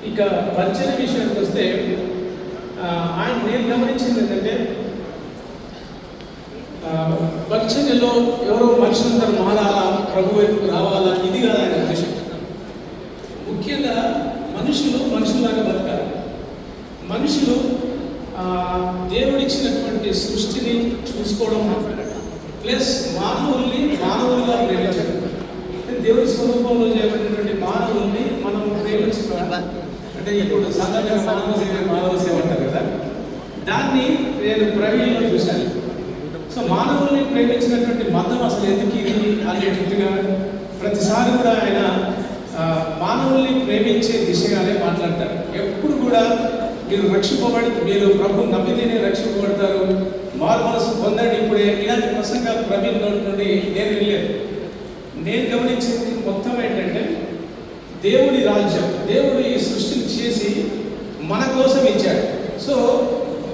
ఇక పరిచయం విషయానికి వస్తే నేను గమనించింది ఏంటంటే పరిచర్యలో ఎవరో మనుషులందరూ మారాలా, ప్రభు వైపు రావాలా, ఇది కాదు ఆయన ఉద్దేశం. ముఖ్యంగా మనుషులాగా బతకాలి. మనుషులు దేవుడిచ్చినటువంటి సృష్టిని చూసుకోవడం, ప్లస్ మానవులుగా ప్రేమించడం. దేవుడి స్వరూపంలో చేయబడినటువంటి మానవుల్ని మనం ప్రేమించుకోవాలి. అంటే ఇప్పుడు సాధారణంగా మానవ సేవ అంటారు కదా, దాన్ని నేను ప్రవీణ్లో చూశాను. సో మానవుల్ని ప్రేమించినటువంటి మతం అసలు ఎందుకు ఇది అనేటట్టుగా ప్రతిసారి కూడా ఆయన మానవుల్ని ప్రేమించే దిశగానే మాట్లాడతారు. ఎప్పుడు కూడా మీరు ప్రభు నమ్మితేనే రక్షింపబడతారు, మారు మనసు పొందండి ఇప్పుడే, ఇలాంటి ప్రసంగాలు ప్రవీణ్ నుండి నేను వెళ్ళలేదు. నేను గమనించింది మొత్తం ఏంటంటే దేవుడి రాజ్యం, దేవుడు ఈ సృష్టిని చేసి మన కోసం ఇచ్చాడు. సో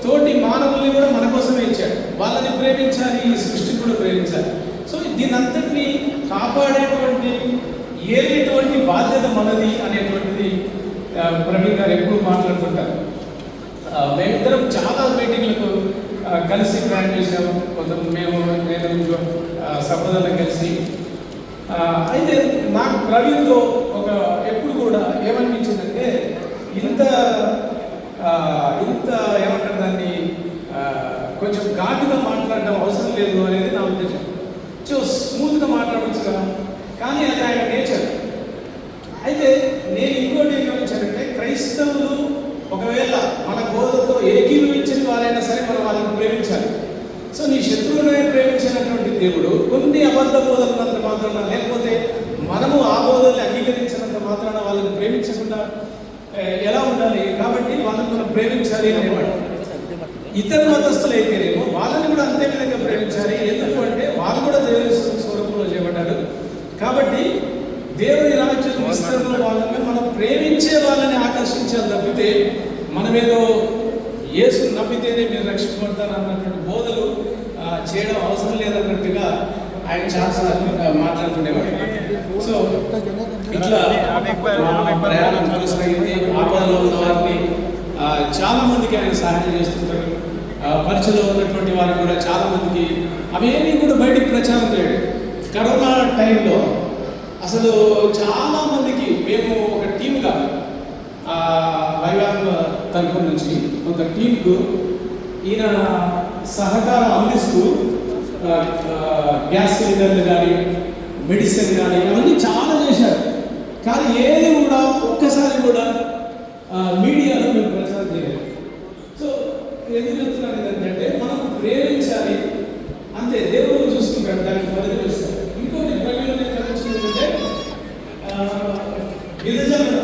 తోటి మానవుల్ని కూడా మన కోసమే ఇచ్చాడు. వాళ్ళని ప్రేమించాలి, ఈ సృష్టిని కూడా ప్రేమించాలి. సో దీనంతటినీ కాపాడేటువంటి ఏటువంటి బాధ్యత మనది అనేటువంటిది ప్రవీణ్ గారు ఎప్పుడు మాట్లాడుతుంటారు. మేమిద్దరం చాలా మీటింగ్లకు కలిసి ప్లాన్ చేసాము. నేను సహోదరులు కలిసి. అయితే నాకు ప్రవీణ్తో ఎప్పుడు కూడా ఏమనిపించిందంటే ఇంత ఏమంటారు దాన్ని, కొంచెం ఘాటుగా మాట్లాడడం అవసరం లేదు అనేది నా ఉద్దేశం. స్మూత్గా మాట్లాడవచ్చు కదా, కానీ అది ఆయన నేచర్. అయితే నేను ఇంకోటి ఏం గమనించానంటే, క్రైస్తవులు ఒకవేళ మన బోధతో ఏకీభవించిన వారైనా సరే మనం వాళ్ళని ప్రేమించాలి. సో నీ శత్రువునే ప్రేమించినటువంటి దేవుడు కొన్ని అబద్ధ బోధనలంత మాత్రాన, లేకపోతే మనము ఆ బోధనని అంగీకరించినంత మాత్రాన వాళ్ళని ప్రేమించకుండా ఎలా ఉండాలి? కాబట్టి వాళ్ళని మనం ప్రేమించాలి అనేవాడు. ఇతర మతస్థులు అయితేనేమో వాళ్ళని కూడా అంతే విధంగా ప్రేమించాలి. ఎందుకు అంటే వాళ్ళు కూడా దేవుని స్వరూపంలో చేయబడ్డారు. కాబట్టి దేవుని రాజ్యం విస్తరణలో భాగంగా మనం ప్రేమించే వాళ్ళని ఆకర్షించాలి తప్పితే మనమేదో యేసుని నమ్మితేనే మీరు రక్షించబడతారు అన్నటువంటి బోధలు చేయడం అవసరం లేదన్నట్టుగా ఆయన చాలాసార్లు మాట్లాడుతుండేవాడు. సో ఇట్లా ప్రయాణం కొనసాగింది. ఆపదలో ఉన్న వారిని చాలా మందికి ఆయన సహాయం చేస్తుంటారు. పరిచయలో ఉన్నటువంటి వారికి కూడా చాలా మందికి అవేమీ కూడా బయటికి ప్రచారం చేయడు. కరోనా టైంలో అసలు చాలా మందికి మేము ఒక టీమ్గా వైవాన్ తరపు నుంచి ఒక టీంకు ఈయన సహకారం అందిస్తూ గ్యాస్ సిలిండర్లు కానీ మెడిసిన్ కానీ అవన్నీ చాలా చేశారు. కానీ ఏది కూడా ఒక్కసారి కూడా మీడియాలో మేము ప్రచారం చేయలేదు. సో ఎందుకు చెప్తున్నాను ఏంటంటే మనం ప్రేమించాలి అంతే, దేవుడు చూసుకుంటాడు, దానికి బదులు ఇస్తాడు. ఇంకోటి ప్రజలు ఏంటంటే గిరిజనులు